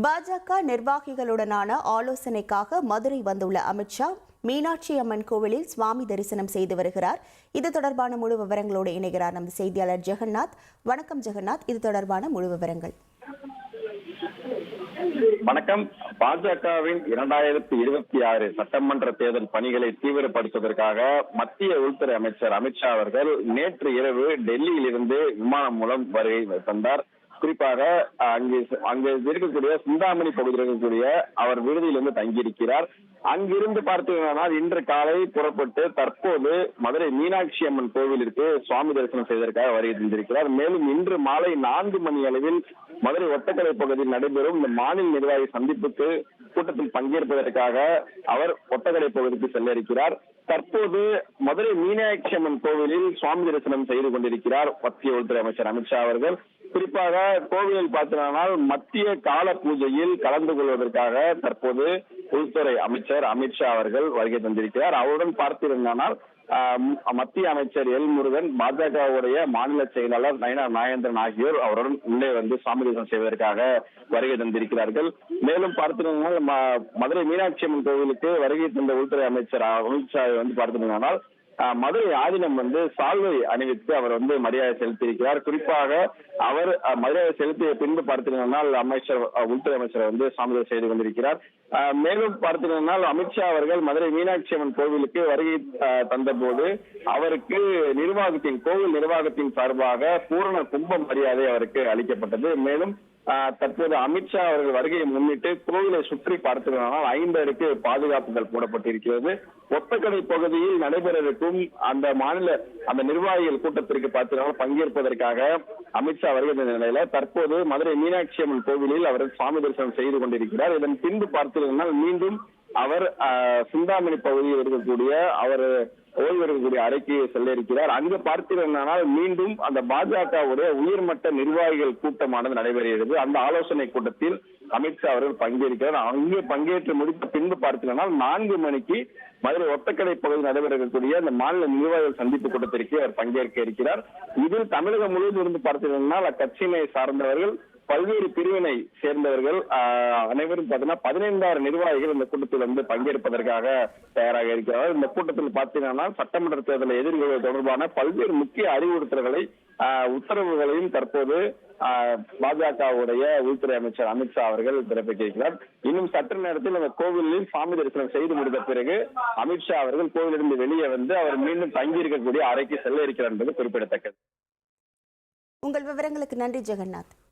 பாஜக நிர்வாகிகளுடனான ஆலோசனைக்காக மதுரை வந்துள்ள அமித்ஷா மீனாட்சி அம்மன் கோவிலில் சுவாமி தரிசனம் செய்து வருகிறார். இது தொடர்பான முழு விவரங்களோடு இணைகிறார் நமது செய்தியாளர் ஜெகநாத். வணக்கம் ஜெகநாத், இது தொடர்பான முழு விவரங்கள். வணக்கம். பாஜகவின் 2026 சட்டமன்ற தேர்தல் பணிகளை தீவிரப்படுத்துவதற்காக மத்திய உள்துறை அமைச்சர் அமித்ஷா அவர்கள் நேற்று இரவு டெல்லியில் இருந்து விமானம் மூலம் வருகை தந்தார். குறிப்பாக அங்கு இருக்கக்கூடிய சிந்தாமணி பகுதியில் இருக்கக்கூடிய அவர் விடுதியிலிருந்து தங்கியிருக்கிறார். அங்கிருந்து பார்த்தீங்கன்னா இன்று காலை புறப்பட்டு தற்போது மதுரை மீனாட்சி அம்மன் கோவிலிற்கு சுவாமி தரிசனம் செய்வதற்காக வருகை தந்திருக்கிறார். மேலும் இன்று மாலை 4 மணி அளவில் மதுரை ஒட்டக்கடை பகுதியில் நடைபெறும் இந்த மாநில நிர்வாகி சந்திப்புக்கு கூட்டத்தில் பங்கேற்பதற்காக அவர் ஒட்டக்கடை பகுதிக்கு செல்ல இருக்கிறார். தற்போது மதுரை மீனாட்சி அம்மன் கோவிலில் சுவாமி தரிசனம் செய்து கொண்டிருக்கிறார் மத்திய உள்துறை அமைச்சர் அமித்ஷா அவர்கள். குறிப்பாக கோவிலில் பார்த்தீங்கன்னா மத்திய கால பூஜையில் கலந்து கொள்வதற்காக தற்போது உள்துறை அமைச்சர் அமித்ஷா அவர்கள் வருகை தந்திருக்கிறார். அவருடன் பார்த்திருந்தால் மத்திய அமைச்சர் எல் முருகன், பாஜகவுடைய மாநில செயலாளர் நயனா நாகேந்திரன் ஆகியோர் அவருடன் உள்ளே வந்து சுவாமி தரிசனம் செய்வதற்காக வருகை தந்திருக்கிறார்கள். மேலும் பார்த்திருந்தால் மதுரை மீனாட்சி அம்மன் கோவிலுக்கு வருகை தந்த உள்துறை அமைச்சர் அமித்ஷா வந்து பார்த்திருந்தால் மதுரை ஆதீனம் சால்வை அணிவித்து அவர் மரியாதை செலுத்தியிருக்கிறார். குறிப்பாக அவர் மரியாதை செலுத்திய பின்பு பார்த்தீங்கன்னால் உள்துறை அமைச்சர் சாமியை செய்து கொண்டிருக்கிறார். மேலும் பார்த்தீங்கன்னால் அமித்ஷா அவர்கள் மதுரை மீனாட்சி அம்மன் கோவிலுக்கு வருகை தந்த போது அவருக்கு கோவில் நிர்வாகத்தின் சார்பாக பூரண கும்ப மரியாதை அவருக்கு அளிக்கப்பட்டது. மேலும் தற்போது அமித்ஷா அவர்கள் வருகையை முன்னிட்டு கோவிலை சுற்றி பார்த்தீங்கன்னா 5 அடுக்கு பாதுகாப்புகள் போடப்பட்டிருக்கிறது. ஒத்தக்கடை பகுதியில் நடைபெறவிருக்கும் அந்த நிர்வாகிகள் கூட்டத்திற்கு பார்த்தீங்கன்னா பங்கேற்பதற்காக அமித்ஷா வருகின்ற நிலையில தற்போது மதுரை மீனாட்சி அம்மன் கோவிலில் அவர் சுவாமி தரிசனம் செய்து கொண்டிருக்கிறார். இதன் பின்பு பார்த்தீங்கன்னா மீண்டும் அவர் சிந்தாமணி பகுதியில் இருக்கக்கூடிய அவர் ஓய்வு இருக்கக்கூடிய அறைக்கு செல்ல இருக்கிறார். அங்கு பார்த்தீங்கன்னா மீண்டும் அந்த பாஜகவுடைய உயர்மட்ட நிர்வாகிகள் கூட்டமானது நடைபெறுகிறது. அந்த ஆலோசனை கூட்டத்தில் அமித்ஷா அவர்கள் பங்கேற்கிறார். அங்கே பங்கேற்று முடித்த பின்பு பார்த்தீங்கன்னா 4 மணிக்கு மதுரை ஒத்தக்கடை பகுதியில் நடைபெற இருக்கக்கூடிய அந்த மாநில நிர்வாகிகள் சந்திப்பு கூட்டத்திற்கு அவர் பங்கேற்க இருக்கிறார். இதில் தமிழகம் முழுவதும் இருந்து பார்த்தீங்கன்னா அக்கட்சியினை சார்ந்தவர்கள், பல்வேறு பிரிவினை சேர்ந்தவர்கள் அனைவரும் பார்த்தீங்கன்னா 15,000 நிர்வாகிகள் இந்த கூட்டத்தில் பங்கேற்பதற்காக தயாராக இருக்கிறார்கள். இந்த கூட்டத்தில் பார்த்தீங்கன்னா சட்டமன்ற தேர்தலை எதிர்கொள்வது தொடர்பான பல்வேறு முக்கிய அறிவுறுத்தல்களை உத்தரவுகளையும் தற்போது பாஜகவுடைய உள்துறை அமைச்சர் அமித்ஷா அவர்கள் பிறப்பிக்க இருக்கிறார். இன்னும் சற்று நேரத்தில் அந்த கோவிலில் சாமி தரிசனம் செய்து முடித்த பிறகு அமித்ஷா அவர்கள் கோவிலிருந்து வெளியே அவர் மீண்டும் தங்கியிருக்கக்கூடிய அறைக்கு செல்ல இருக்கிறார் என்பது குறிப்பிடத்தக்கது. உங்கள் விவரங்களுக்கு நன்றி ஜெகநாத்.